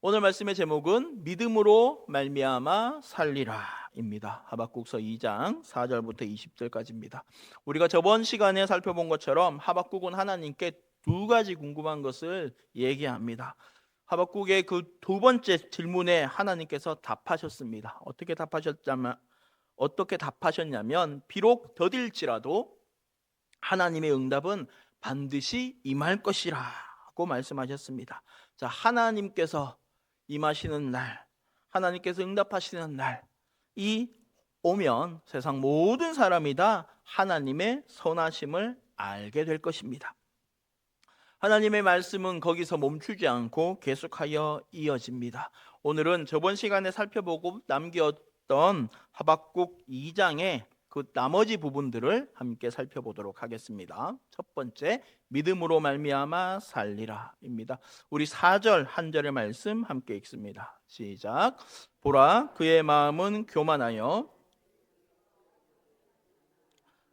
오늘 말씀의 제목은 믿음으로 말미암아 살리라입니다. 하박국서 2장 4절부터 20절까지입니다. 우리가 저번 시간에 살펴본 것처럼 하박국은 하나님께 두 가지 궁금한 것을 얘기합니다. 하박국의 그 두 번째 질문에 하나님께서 답하셨습니다. 어떻게 답하셨냐면 비록 더딜지라도 하나님의 응답은 반드시 임할 것이라고 말씀하셨습니다. 자, 하나님께서 임하시는 날, 하나님께서 응답하시는 날이 오면 세상 모든 사람이 다 하나님의 선하심을 알게 될 것입니다. 하나님의 말씀은 거기서 멈추지 않고 계속하여 이어집니다. 오늘은 저번 시간에 살펴보고 남겼던 하박국 2장의 그 나머지 부분들을 함께 살펴보도록 하겠습니다. 첫 번째, 믿음으로 말미암아 살리라입니다. 우리 4절 한 절의 말씀 함께 읽습니다. 시작. 보라, 그의 마음은 교만하여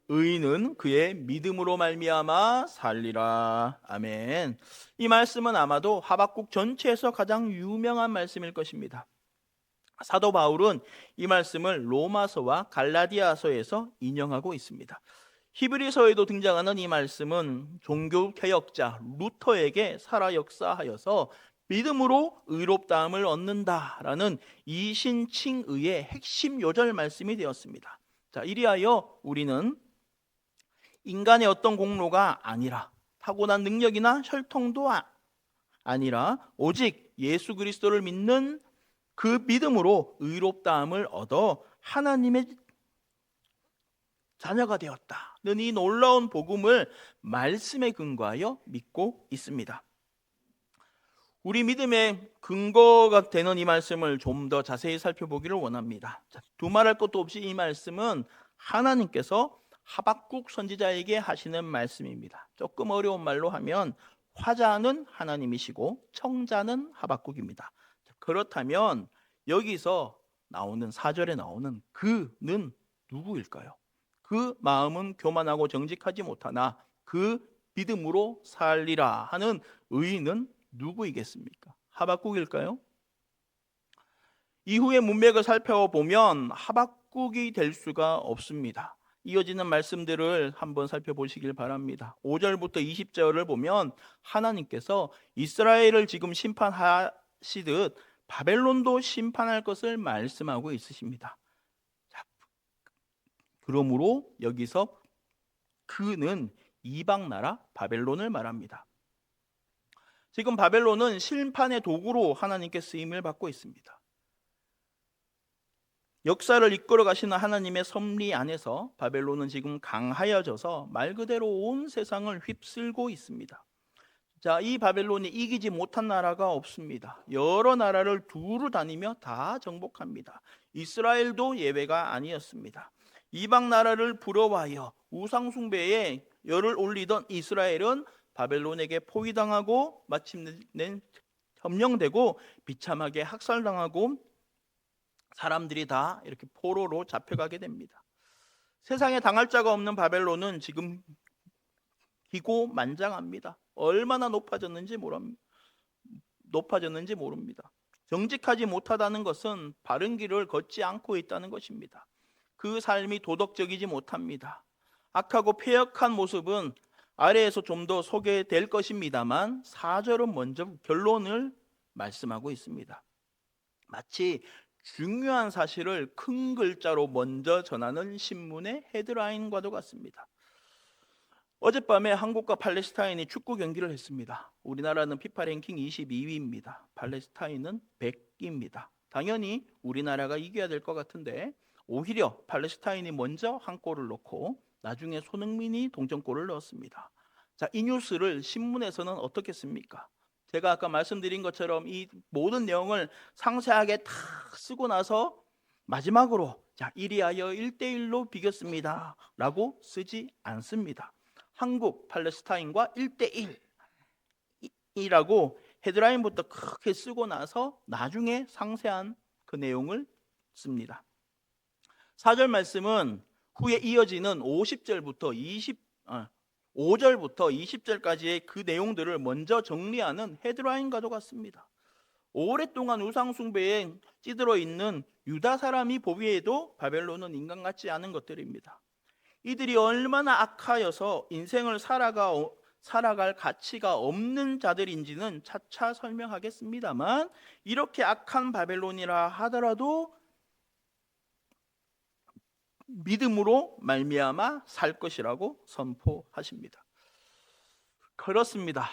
의인은 그의 믿음으로 말미암아 살리라. 아멘. 이 말씀은 아마도 하박국 전체에서 가장 유명한 말씀일 것입니다. 사도 바울은 이 말씀을 로마서와 갈라디아서에서 인용하고 있습니다. 히브리서에도 등장하는 이 말씀은 종교개혁자 루터에게 살아 역사하여서 믿음으로 의롭다함을 얻는다라는 이신칭의의 핵심 요절 말씀이 되었습니다. 자, 이리하여 우리는 인간의 어떤 공로가 아니라 타고난 능력이나 혈통도 아니라 오직 예수 그리스도를 믿는 그 믿음으로 의롭다함을 얻어 하나님의 자녀가 되었다는 이 놀라운 복음을 말씀에 근거하여 믿고 있습니다. 우리 믿음의 근거가 되는 이 말씀을 좀 더 자세히 살펴보기를 원합니다. 두말할 것도 없이 이 말씀은 하나님께서 하박국 선지자에게 하시는 말씀입니다. 조금 어려운 말로 하면 화자는 하나님이시고 청자는 하박국입니다. 그렇다면 여기서 나오는 4절에 나오는 그는 누구일까요? 그 마음은 교만하고 정직하지 못하나 그 믿음으로 살리라 하는 의인은 누구이겠습니까? 하박국일까요? 이후의 문맥을 살펴보면 하박국이 될 수가 없습니다. 이어지는 말씀들을 한번 살펴보시길 바랍니다. 5절부터 20절을 보면 하나님께서 이스라엘을 지금 심판하시듯 바벨론도 심판할 것을 말씀하고 있으십니다. 그러므로 여기서 그는 이방 나라 바벨론을 말합니다. 지금 바벨론은 심판의 도구로 하나님께 쓰임을 받고 있습니다. 역사를 이끌어 가시는 하나님의 섭리 안에서 바벨론은 지금 강하여져서 말 그대로 온 세상을 휩쓸고 있습니다. 자, 이 바벨론이 이기지 못한 나라가 없습니다. 여러 나라를 두루 다니며 다 정복합니다. 이스라엘도 예외가 아니었습니다. 이방 나라를 부러워하여 우상 숭배에 열을 올리던 이스라엘은 바벨론에게 포위당하고 마침내 점령되고 비참하게 학살당하고 사람들이 다 이렇게 포로로 잡혀가게 됩니다. 세상에 당할 자가 없는 바벨론은 지금 기고만장합니다. 얼마나 높아졌는지 모릅니다. 정직하지 못하다는 것은 바른 길을 걷지 않고 있다는 것입니다. 그 삶이 도덕적이지 못합니다. 악하고 폐역한 모습은 아래에서 좀 더 소개될 것입니다만 4절은 먼저 결론을 말씀하고 있습니다. 마치 중요한 사실을 큰 글자로 먼저 전하는 신문의 헤드라인과도 같습니다. 어젯밤에 한국과 팔레스타인이 축구 경기를 했습니다. 우리나라는 피파 랭킹 22위입니다. 팔레스타인은 100위입니다. 당연히 우리나라가 이겨야 될 것 같은데 오히려 팔레스타인이 먼저 한 골을 넣고 나중에 손흥민이 동점골을 넣었습니다. 자, 이 뉴스를 신문에서는 어떻게 씁니까? 제가 아까 말씀드린 것처럼 이 모든 내용을 상세하게 다 쓰고 나서 마지막으로 자, 이리하여 1대1로 비겼습니다 라고 쓰지 않습니다. 한국 팔레스타인과 1대1이라고 헤드라인부터 크게 쓰고 나서 나중에 상세한 그 내용을 씁니다. 4절 말씀은 후에 이어지는 5절부터 20절까지의 그 내용들을 먼저 정리하는 헤드라인과도 같습니다. 오랫동안 우상 숭배에 찌들어 있는 유다 사람이 보기에도 바벨론은 인간 같지 않은 것들입니다. 이들이 얼마나 악하여서 인생을 살아갈 가치가 없는 자들인지는 차차 설명하겠습니다만, 이렇게 악한 바벨론이라 하더라도 믿음으로 말미암아 살 것이라고 선포하십니다. 그렇습니다.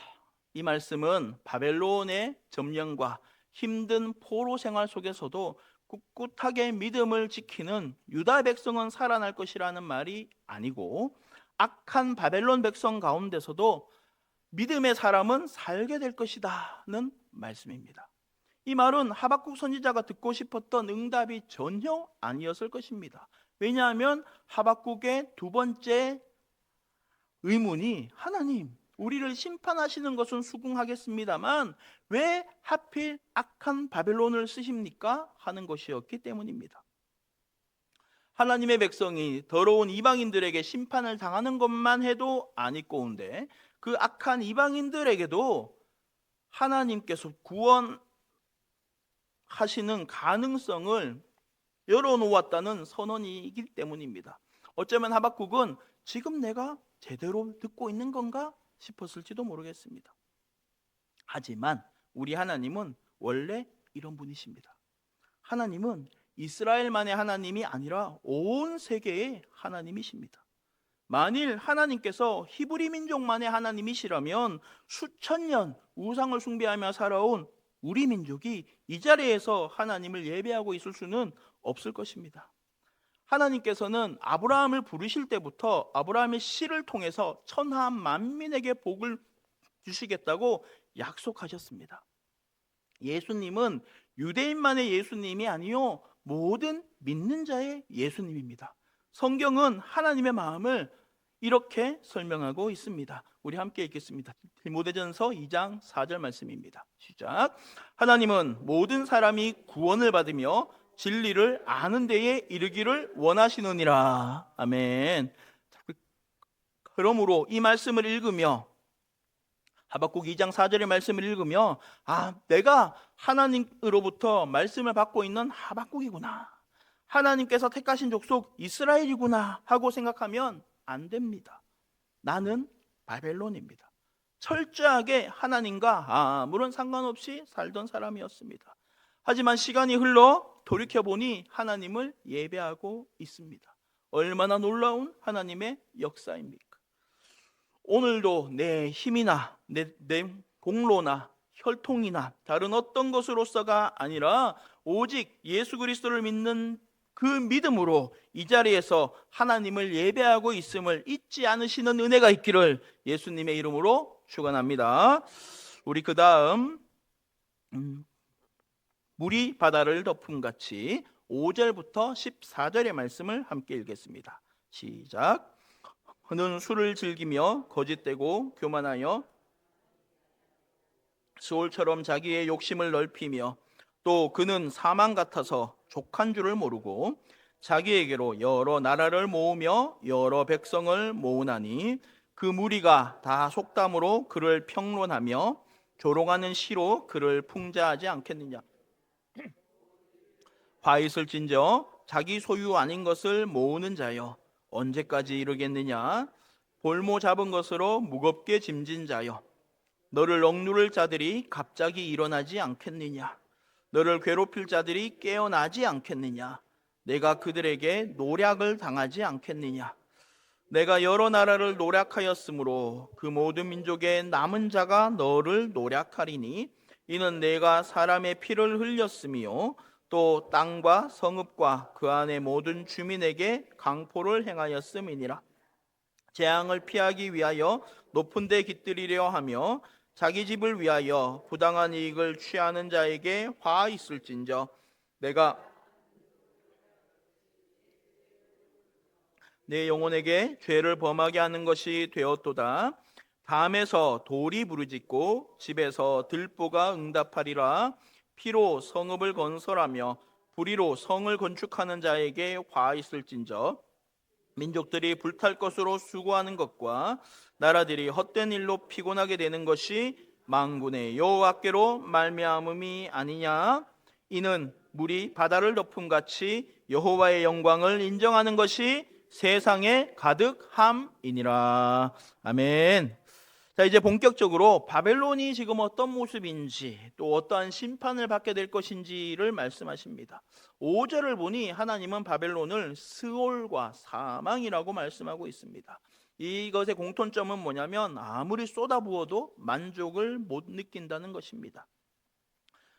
이 말씀은 바벨론의 점령과 힘든 포로 생활 속에서도 꿋꿋하게 믿음을 지키는 유다 백성은 살아날 것이라는 말이 아니고, 악한 바벨론 백성 가운데서도 믿음의 사람은 살게 될 것이다는 말씀입니다. 이 말은 하박국 선지자가 듣고 싶었던 응답이 전혀 아니었을 것입니다. 왜냐하면 하박국의 두 번째 의문이, 하나님, 우리를 심판하시는 것은 수긍하겠습니다만 왜 하필 악한 바벨론을 쓰십니까? 하는 것이었기 때문입니다. 하나님의 백성이 더러운 이방인들에게 심판을 당하는 것만 해도 아니꼬운데, 그 악한 이방인들에게도 하나님께서 구원하시는 가능성을 열어놓았다는 선언이기 때문입니다. 어쩌면 하박국은 지금 내가 제대로 듣고 있는 건가 싶었을지도 모르겠습니다. 하지만 우리 하나님은 원래 이런 분이십니다. 하나님은 이스라엘만의 하나님이 아니라 온 세계의 하나님이십니다. 만일 하나님께서 히브리 민족만의 하나님이시라면 수천 년 우상을 숭배하며 살아온 우리 민족이 이 자리에서 하나님을 예배하고 있을 수는 없을 것입니다. 하나님께서는 아브라함을 부르실 때부터 아브라함의 씨를 통해서 천하 만민에게 복을 주시겠다고 약속하셨습니다. 예수님은 유대인만의 예수님이 아니요 모든 믿는 자의 예수님입니다. 성경은 하나님의 마음을 이렇게 설명하고 있습니다. 우리 함께 읽겠습니다. 디모데전서 2장 4절 말씀입니다. 시작. 하나님은 모든 사람이 구원을 받으며 진리를 아는 데에 이르기를 원하시느니라. 아멘. 그러므로 이 말씀을 읽으며, 하박국 2장 4절의 말씀을 읽으며, 내가 하나님으로부터 말씀을 받고 있는 하박국이구나, 하나님께서 택하신 족속 이스라엘이구나 하고 생각하면 안 됩니다. 나는 바벨론입니다. 철저하게 하나님과 아무런 상관없이 살던 사람이었습니다. 하지만 시간이 흘러 돌이켜보니 하나님을 예배하고 있습니다. 얼마나 놀라운 하나님의 역사입니까? 오늘도 내 힘이나 내 공로나 혈통이나 다른 어떤 것으로서가 아니라 오직 예수 그리스도를 믿는 그 믿음으로 이 자리에서 하나님을 예배하고 있음을 잊지 않으시는 은혜가 있기를 예수님의 이름으로 축원합니다. 우리 그 다음 물이 바다를 덮음같이 5절부터 14절의 말씀을 함께 읽겠습니다. 시작. 그는 술을 즐기며 거짓되고 교만하여 스올처럼 자기의 욕심을 넓히며, 또 그는 사망 같아서 족한 줄을 모르고 자기에게로 여러 나라를 모으며 여러 백성을 모으나니, 그 무리가 다 속담으로 그를 평론하며 조롱하는 시로 그를 풍자하지 않겠느냐. 화 있을진저 자기 소유 아닌 것을 모으는 자여, 언제까지 이르겠느냐. 볼모 잡은 것으로 무겁게 짐진 자여, 너를 억누를 자들이 갑자기 일어나지 않겠느냐. 너를 괴롭힐 자들이 깨어나지 않겠느냐. 내가 그들에게 노략을 당하지 않겠느냐. 내가 여러 나라를 노략하였으므로 그 모든 민족의 남은 자가 너를 노략하리니, 이는 내가 사람의 피를 흘렸으며 또 땅과 성읍과 그 안의 모든 주민에게 강포를 행하였음이니라. 재앙을 피하기 위하여 높은 데 깃들이려 하며 자기 집을 위하여 부당한 이익을 취하는 자에게 화 있을진저, 내가 내 영혼에게 죄를 범하게 하는 것이 되었도다. 담에서 돌이 부르짖고 집에서 들보가 응답하리라. 피로 성읍을 건설하며 불의로 성을 건축하는 자에게 화 있을진저, 민족들이 불탈 것으로 수고하는 것과 나라들이 헛된 일로 피곤하게 되는 것이 만군의 여호와께로 말미암음이 아니냐. 이는 물이 바다를 덮음같이 여호와의 영광을 인정하는 것이 세상에 가득함이니라. 아멘. 자, 이제 본격적으로 바벨론이 지금 어떤 모습인지 또 어떠한 심판을 받게 될 것인지를 말씀하십니다. 5절을 보니 하나님은 바벨론을 스올과 사망이라고 말씀하고 있습니다. 이것의 공통점은 뭐냐면 아무리 쏟아부어도 만족을 못 느낀다는 것입니다.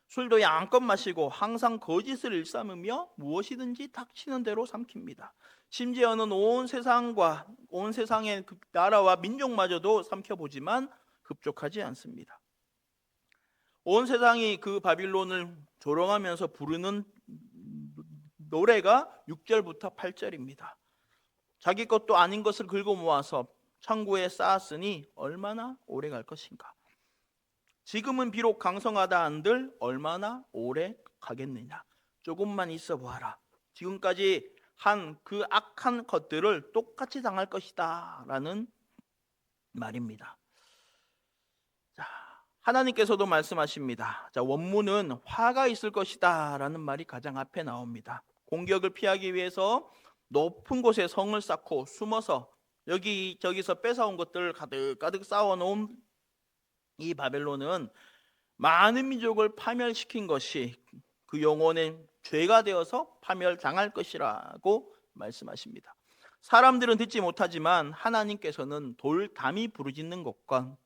술도 양껏 마시고 항상 거짓을 일삼으며 무엇이든지 닥치는 대로 삼킵니다. 심지어는 온 세상과 온 세상의 그 나라와 민족마저도 삼켜보지만 흡족하지 않습니다. 온 세상이 그 바빌론을 조롱하면서 부르는 노래가 6절부터 8절입니다. 자기 것도 아닌 것을 긁어 모아서 창고에 쌓았으니 얼마나 오래 갈 것인가. 지금은 비록 강성하다 한들 얼마나 오래 가겠느냐. 조금만 있어 보아라. 지금까지 한 그 악한 것들을 똑같이 당할 것이다 라는 말입니다. 자, 하나님께서도 말씀하십니다. 자, 원문은 화가 있을 것이다 라는 말이 가장 앞에 나옵니다. 공격을 피하기 위해서 높은 곳에 성을 쌓고 숨어서 여기저기서 뺏어온 것들을 가득가득 쌓아놓은 이 바벨론은 많은 민족을 파멸시킨 것이 그 영혼의 죄가 되어서 파멸당할 것이라고 말씀하십니다. 사람들은 듣지 못하지만 하나님께서는 돌담이 부르짖는 것과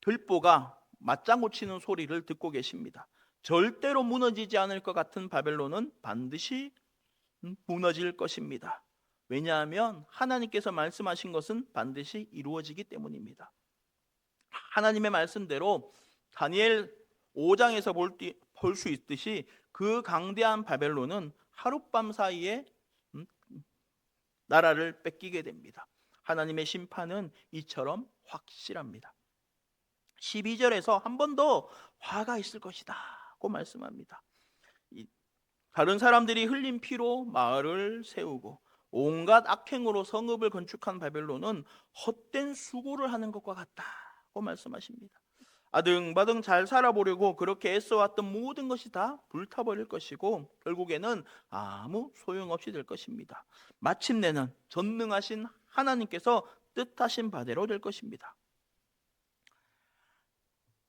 들보가 맞장구 치는 소리를 듣고 계십니다. 절대로 무너지지 않을 것 같은 바벨론은 반드시 무너질 것입니다. 왜냐하면 하나님께서 말씀하신 것은 반드시 이루어지기 때문입니다. 하나님의 말씀대로 다니엘 5장에서 볼 수 있듯이 그 강대한 바벨론은 하룻밤 사이에 나라를 뺏기게 됩니다. 하나님의 심판은 이처럼 확실합니다. 12절에서 한 번 더 화가 있을 것이다고 말씀합니다. 다른 사람들이 흘린 피로 마을을 세우고 온갖 악행으로 성읍을 건축한 바벨론은 헛된 수고를 하는 것과 같다고 말씀하십니다. 아등바등 잘 살아보려고 그렇게 애써왔던 모든 것이 다 불타버릴 것이고 결국에는 아무 소용없이 될 것입니다. 마침내는 전능하신 하나님께서 뜻하신 바대로 될 것입니다.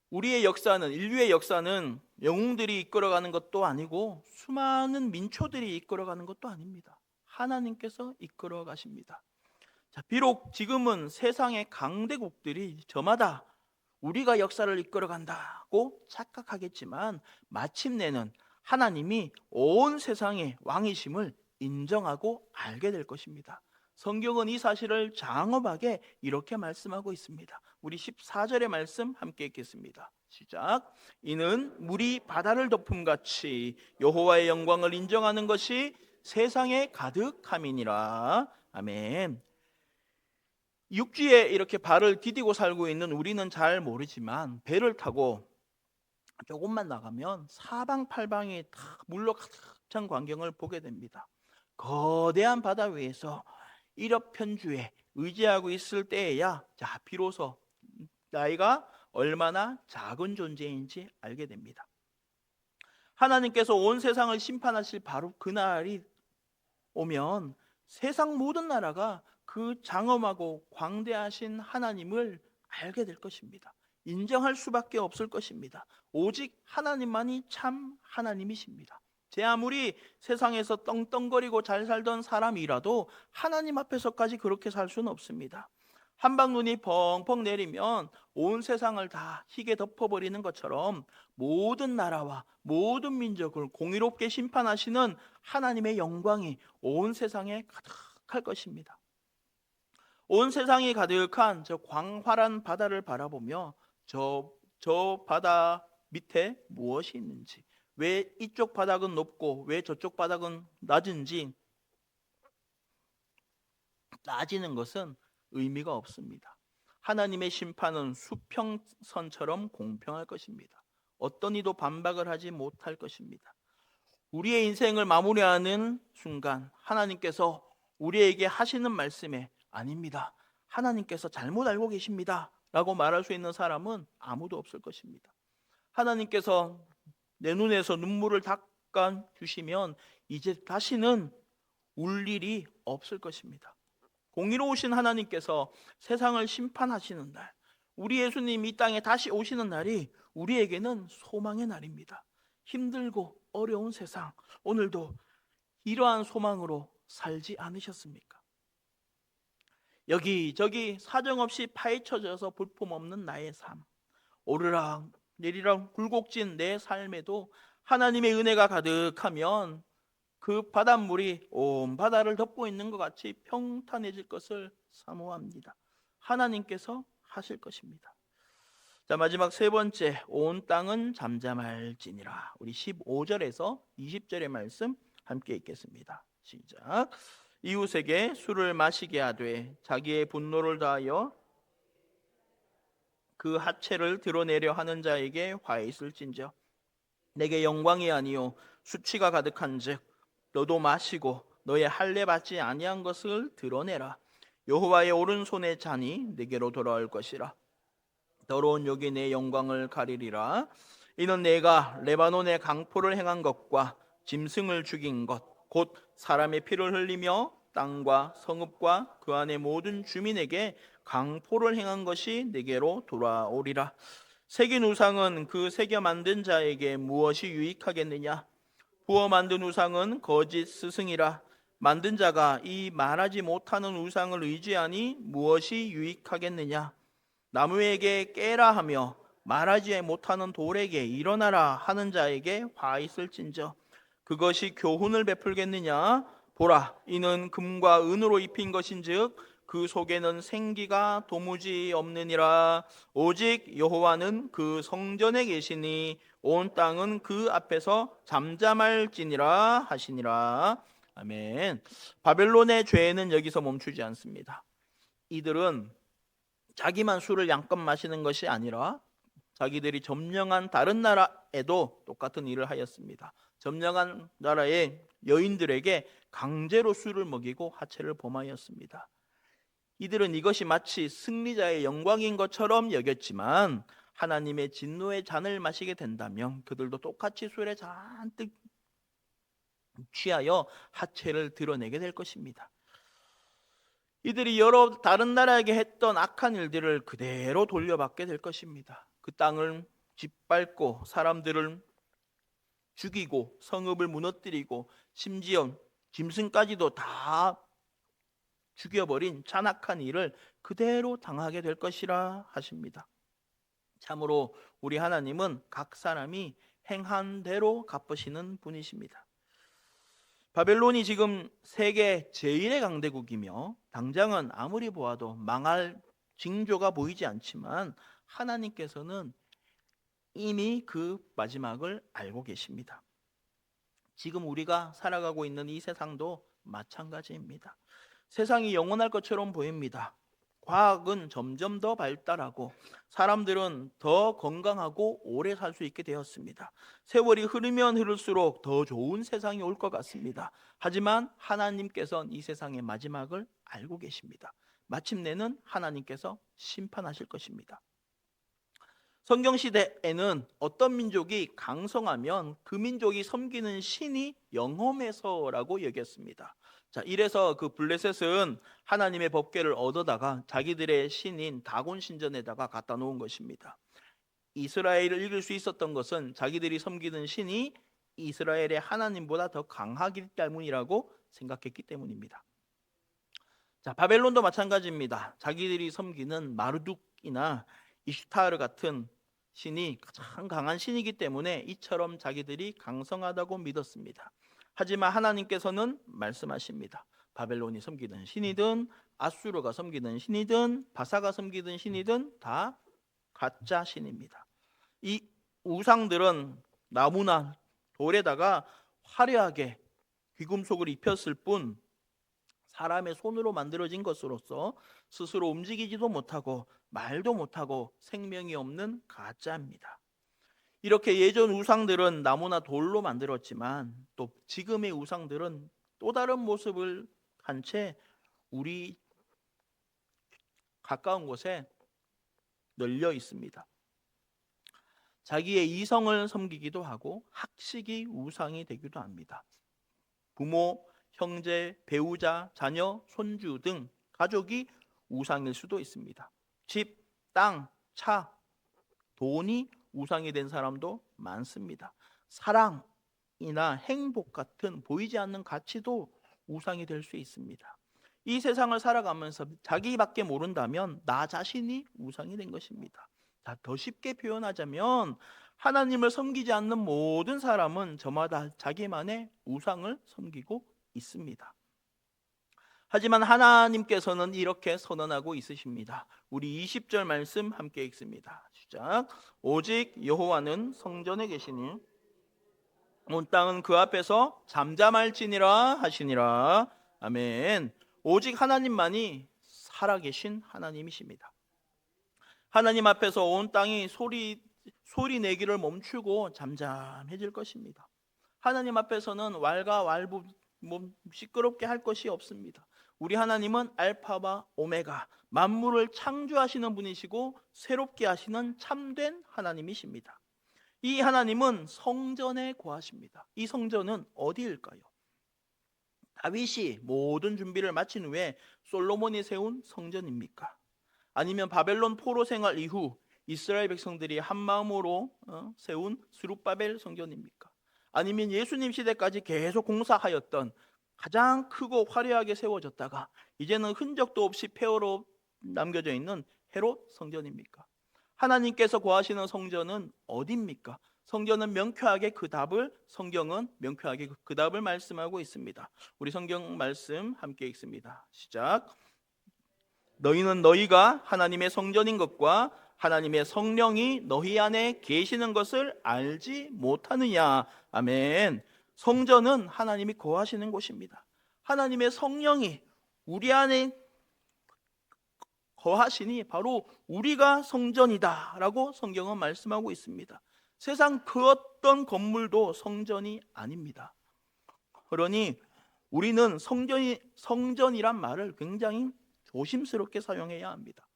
우리의 역사는, 인류의 역사는 영웅들이 이끌어가는 것도 아니고 수많은 민초들이 이끌어가는 것도 아닙니다. 하나님께서 이끌어 가십니다. 자, 비록 지금은 세상의 강대국들이 저마다 우리가 역사를 이끌어 간다고 착각하겠지만 마침내는 하나님이 온 세상의 왕이심을 인정하고 알게 될 것입니다. 성경은 이 사실을 장엄하게 이렇게 말씀하고 있습니다. 우리 14절의 말씀 함께 읽겠습니다. 시작. 이는 물이 바다를 덮음같이 여호와의 영광을 인정하는 것이 세상에 가득함이니라. 아멘. 육지에 이렇게 발을 디디고 살고 있는 우리는 잘 모르지만 배를 타고 조금만 나가면 사방팔방이 다 물로 가득 찬 광경을 보게 됩니다. 거대한 바다 위에서 일업편주에 의지하고 있을 때에야 자 비로소 나이가 얼마나 작은 존재인지 알게 됩니다. 하나님께서 온 세상을 심판하실 바로 그날이 오면 세상 모든 나라가 그 장엄하고 광대하신 하나님을 알게 될 것입니다. 인정할 수밖에 없을 것입니다. 오직 하나님만이 참 하나님이십니다. 제 아무리 세상에서 떵떵거리고 잘 살던 사람이라도 하나님 앞에서까지 그렇게 살 수는 없습니다. 한방눈이 펑펑 내리면 온 세상을 다 희게 덮어버리는 것처럼 모든 나라와 모든 민족을 공의롭게 심판하시는 하나님의 영광이 온 세상에 가득할 것입니다. 온 세상이 가득한 저 광활한 바다를 바라보며 저 바다 밑에 무엇이 있는지, 왜 이쪽 바닥은 높고 왜 저쪽 바닥은 낮은지 따지는 것은 의미가 없습니다. 하나님의 심판은 수평선처럼 공평할 것입니다. 어떤 이도 반박을 하지 못할 것입니다. 우리의 인생을 마무리하는 순간 하나님께서 우리에게 하시는 말씀에 아닙니다, 하나님께서 잘못 알고 계십니다 라고 말할 수 있는 사람은 아무도 없을 것입니다. 하나님께서 내 눈에서 눈물을 닦아 주시면 이제 다시는 울 일이 없을 것입니다. 공의로우신 하나님께서 세상을 심판하시는 날, 우리 예수님 이 땅에 다시 오시는 날이 우리에게는 소망의 날입니다. 힘들고 어려운 세상, 오늘도 이러한 소망으로 살지 않으셨습니까? 여기저기 사정없이 파헤쳐져서 볼품없는 나의 삶, 오르락 내리락 굴곡진 내 삶에도 하나님의 은혜가 가득하면 그 바닷물이 온 바다를 덮고 있는 것 같이 평탄해질 것을 사모합니다. 하나님께서 하실 것입니다. 자, 마지막 세 번째, 온 땅은 잠잠할지니라. 우리 15절에서 20절의 말씀 함께 읽겠습니다. 시작. 이웃에게 술을 마시게 하되 자기의 분노를 다하여 그 하체를 드러내려 하는 자에게 화 있을진저. 내게 영광이 아니요 수치가 가득한즉 너도 마시고 너의 할례 받지 아니한 것을 드러내라. 여호와의 오른손의 잔이 내게로 돌아올 것이라. 더러운 욕이 내 영광을 가리리라. 이는 내가 레바논의 강포를 행한 것과 짐승을 죽인 것 곧 사람의 피를 흘리며 땅과 성읍과 그 안의 모든 주민에게 강포를 행한 것이 내게로 돌아오리라. 새긴 우상은 그 새겨 만든 자에게 무엇이 유익하겠느냐? 부어 만든 우상은 거짓 스승이라. 만든 자가 이 말하지 못하는 우상을 의지하니 무엇이 유익하겠느냐? 나무에게 깨라 하며 말하지 못하는 돌에게 일어나라 하는 자에게 화 있을진저. 그것이 교훈을 베풀겠느냐? 보라, 이는 금과 은으로 입힌 것인즉 그 속에는 생기가 도무지 없느니라. 오직 여호와는 그 성전에 계시니 온 땅은 그 앞에서 잠잠할지니라 하시니라. 아멘. 바벨론의 죄는 여기서 멈추지 않습니다. 이들은 자기만 술을 양껏 마시는 것이 아니라 자기들이 점령한 다른 나라에도 똑같은 일을 하였습니다. 점령한 나라의 여인들에게 강제로 술을 먹이고 하체를 범하였습니다. 이들은 이것이 마치 승리자의 영광인 것처럼 여겼지만 하나님의 진노의 잔을 마시게 된다면 그들도 똑같이 술에 잔뜩 취하여 하체를 드러내게 될 것입니다. 이들이 여러 다른 나라에게 했던 악한 일들을 그대로 돌려받게 될 것입니다. 그 땅을 짓밟고 사람들을 죽이고 성읍을 무너뜨리고 심지어 짐승까지도 다 죽여버린 잔악한 일을 그대로 당하게 될 것이라 하십니다. 참으로 우리 하나님은 각 사람이 행한 대로 갚으시는 분이십니다. 바벨론이 지금 세계 제1의 강대국이며 당장은 아무리 보아도 망할 징조가 보이지 않지만 하나님께서는 이미 그 마지막을 알고 계십니다. 지금 우리가 살아가고 있는 이 세상도 마찬가지입니다. 세상이 영원할 것처럼 보입니다. 과학은 점점 더 발달하고 사람들은 더 건강하고 오래 살 수 있게 되었습니다. 세월이 흐르면 흐를수록 더 좋은 세상이 올 것 같습니다. 하지만 하나님께서는 이 세상의 마지막을 알고 계십니다. 마침내는 하나님께서 심판하실 것입니다. 성경시대에는 어떤 민족이 강성하면 그 민족이 섬기는 신이 영험해서라고 여겼습니다. 자, 이래서 그 블레셋은 하나님의 법궤를 얻어다가 자기들의 신인 다곤 신전에다가 갖다 놓은 것입니다. 이스라엘을 이길 수 있었던 것은 자기들이 섬기는 신이 이스라엘의 하나님보다 더 강하기 때문이라고 생각했기 때문입니다. 자, 바벨론도 마찬가지입니다. 자기들이 섬기는 마르둑이나 이슈타르 같은 신이 가장 강한 신이기 때문에 이처럼 자기들이 강성하다고 믿었습니다. 하지만 하나님께서는 말씀하십니다. 바벨론이 섬기는 신이든 아수르가 섬기는 신이든 바사가 섬기는 신이든 다 가짜 신입니다. 이 우상들은 나무나 돌에다가 화려하게 귀금속을 입혔을 뿐 사람의 손으로 만들어진 것으로서 스스로 움직이지도 못하고 말도 못하고 생명이 없는 가짜입니다. 이렇게 예전 우상들은 나무나 돌로 만들었지만 또 지금의 우상들은 또 다른 모습을 한 채 우리 가까운 곳에 널려 있습니다. 자기의 이성을 섬기기도 하고 학식이 우상이 되기도 합니다. 부모, 형제, 배우자, 자녀, 손주 등 가족이 우상일 수도 있습니다. 집, 땅, 차, 돈이 우상이 된 사람도 많습니다. 사랑이나 행복 같은 보이지 않는 가치도 우상이 될 수 있습니다. 이 세상을 살아가면서 자기밖에 모른다면 나 자신이 우상이 된 것입니다. 자, 더 쉽게 표현하자면 하나님을 섬기지 않는 모든 사람은 저마다 자기만의 우상을 섬기고 있습니다. 하지만 하나님께서는 이렇게 선언하고 있으십니다. 우리 20절 말씀 함께 읽습니다. 시작. 오직 여호와는 성전에 계시니 온 땅은 그 앞에서 잠잠할지니라 하시니라. 아멘. 오직 하나님만이 살아계신 하나님이십니다. 하나님 앞에서 온 땅이 소리 내기를 멈추고 잠잠해질 것입니다. 하나님 앞에서는 왈가왈부 시끄럽게 할 것이 없습니다. 우리 하나님은 알파와 오메가, 만물을 창조하시는 분이시고 새롭게 하시는 참된 하나님이십니다. 이 하나님은 성전에 거하십니다. 이 성전은 어디일까요? 다윗이 모든 준비를 마친 후에 솔로몬이 세운 성전입니까? 아니면 바벨론 포로 생활 이후 이스라엘 백성들이 한 마음으로 세운 스룹바벨 성전입니까? 아니면 예수님 시대까지 계속 공사하였던 가장 크고 화려하게 세워졌다가 이제는 흔적도 없이 폐허로 남겨져 있는 헤롯 성전입니까? 하나님께서 거하시는 성전은 어디입니까? 성경은 명쾌하게 그 답을 말씀하고 있습니다. 우리 성경 말씀 함께 읽습니다. 시작. 너희는 너희가 하나님의 성전인 것과 하나님의 성령이 너희 안에 계시는 것을 알지 못하느냐. 아멘. 성전은 하나님이 거하시는 곳입니다. 하나님의 성령이 우리 안에 거하시니 바로 우리가 성전이다 라고 성경은 말씀하고 있습니다. 세상 그 어떤 건물도 성전이 아닙니다. 그러니 우리는 성전이란 말을 굉장히 조심스럽게 사용해야 합니다.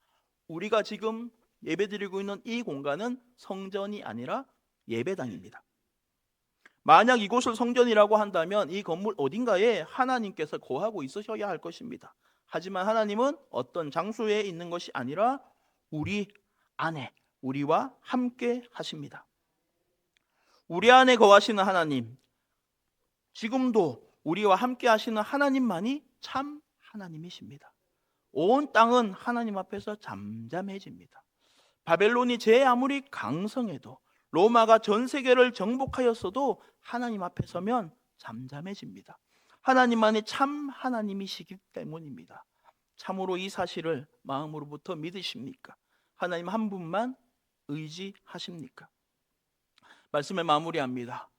우리가 지금 예배드리고 있는 이 공간은 성전이 아니라 예배당입니다. 만약 이곳을 성전이라고 한다면 이 건물 어딘가에 하나님께서 거하고 있으셔야 할 것입니다. 하지만 하나님은 어떤 장소에 있는 것이 아니라 우리 안에 우리와 함께 하십니다. 우리 안에 거하시는 하나님, 지금도 우리와 함께 하시는 하나님만이 참 하나님이십니다. 온 땅은 하나님 앞에서 잠잠해집니다. 바벨론이 제 아무리 강성해도 로마가 전 세계를 정복하였어도 하나님 앞에 서면 잠잠해집니다. 하나님만이 참 하나님이시기 때문입니다. 참으로 이 사실을 마음으로부터 믿으십니까? 하나님 한 분만 의지하십니까? 말씀을 마무리합니다.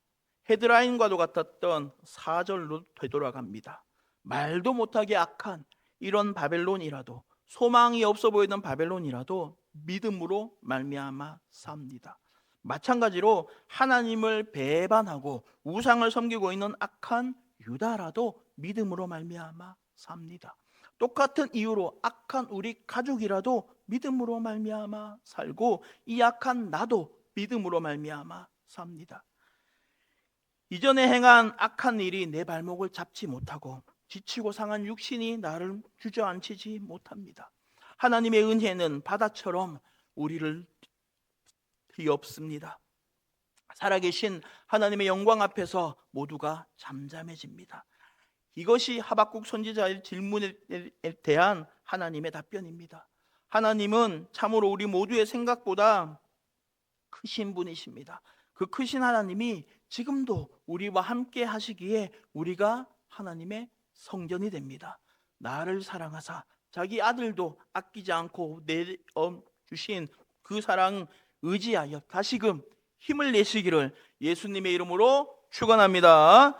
헤드라인과도 같았던 4절로 되돌아갑니다. 말도 못하게 악한 이런 바벨론이라도, 소망이 없어 보이는 바벨론이라도 믿음으로 말미암아 삽니다. 마찬가지로 하나님을 배반하고 우상을 섬기고 있는 악한 유다라도 믿음으로 말미암아 삽니다. 똑같은 이유로 악한 우리 가족이라도 믿음으로 말미암아 살고 이 악한 나도 믿음으로 말미암아 삽니다. 이전에 행한 악한 일이 내 발목을 잡지 못하고 지치고 상한 육신이 나를 주저앉히지 못합니다. 하나님의 은혜는 바다처럼 우리를 뒤엎습니다. 살아계신 하나님의 영광 앞에서 모두가 잠잠해집니다. 이것이 하박국 선지자의 질문에 대한 하나님의 답변입니다. 하나님은 참으로 우리 모두의 생각보다 크신 분이십니다. 그 크신 하나님이 지금도 우리와 함께 하시기에 우리가 하나님의 성전이 됩니다. 나를 사랑하사 자기 아들도 아끼지 않고 내주신 그 사랑 의지하여 다시금 힘을 내시기를 예수님의 이름으로 축원합니다.